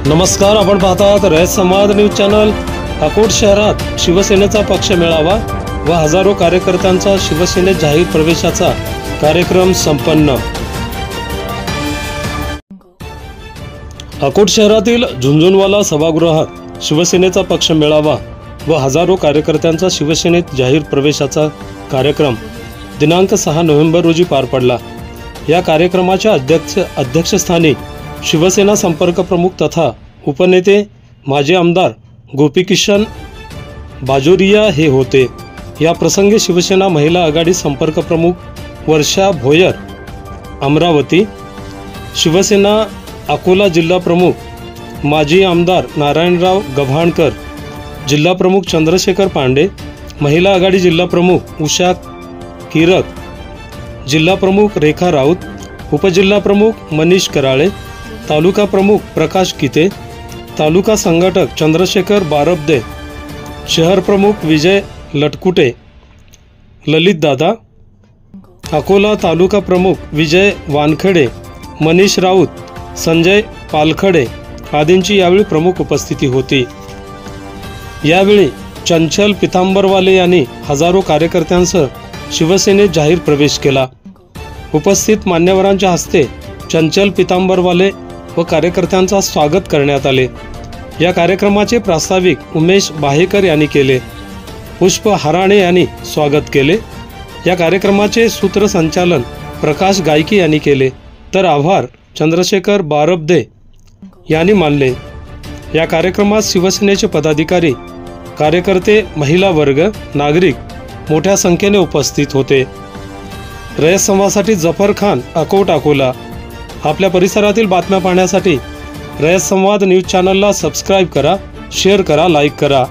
नमस्कार, आपण पाहतात रयत संवाद न्यूज चॅनल। अकोट शहरात शिवसेनेचा पक्ष मेळावा व हजारो कार्यकर्त्यांचा शिवसेनेत जाहीर प्रवेशाचा कार्यक्रम संपन्न। अकोट शहरातील झुंझुनवाला सभागृहात शिवसेनेचा पक्ष मेळावा व हजारो कार्यकर्त्यांचा शिवसेनेत जाहीर प्रवेशाचा कार्यक्रम दिनांक 6 नोव्हेंबर रोजी पार पडला। या कार्यक्रमाच्या अध्यक्षस्थानी शिवसेना संपर्क प्रमुख तथा उपनेते माजी आमदार गोपीकिशन बाजोरिया हे होते। या प्रसंगी शिवसेना महिला आघाडी संपर्क प्रमुख वर्षा भोयर अमरावती, शिवसेना अकोला जिल्हा प्रमुख माजी आमदार नारायणराव गव्हाणकर, जिल्हा प्रमुख चंद्रशेखर पांडे, महिला आघाडी जिल्हा प्रमुख उषा किरक, जिल्हा प्रमुख रेखा राऊत, उपजिल्हा प्रमुख मनीष कराळे, तालुका प्रमुख प्रकाश किते, तालुका संघटक चंद्रशेखर बारबदे, शहर प्रमुख विजय लटकुटे, ललित दादा, अकोला तालुका प्रमुख विजय वानखडे, मनीष राऊत, संजय पालखडे आदींची यावेळी प्रमुख उपस्थिती होती। यावेळी चंचल पितांबरवाले यांनी हजारो कार्यकर्त्यांसह शिवसेनेत जाहीर प्रवेश केला। उपस्थित मान्यवरांच्या हस्ते चंचल पितांबरवाले व कार्यकर्त्यांचा स्वागत करण्यात आले। या कार्यक्रमाचे प्रास्ताविक उमेश बाहेकर यांनी केले। पुष्प हराणे यांनी स्वागत केले। या कार्यक्रमाचे सूत्रसंचालन प्रकाश गायकी यांनी केले, तर आभार चंद्रशेखर बारबदे यांनी मानले। या कार्यक्रमात शिवसेनेचे पदाधिकारी, कार्यकर्ते, महिला वर्ग, नागरिक मोठ्या संख्येने उपस्थित होते। रयत संवादसाठी जफर खान, अकोट, अकोला। आपल्या परिसरातील बातम्या पाहण्यासाठी रयत संवाद न्यूज चॅनलला सबस्क्राईब करा, शेअर करा, लाईक करा।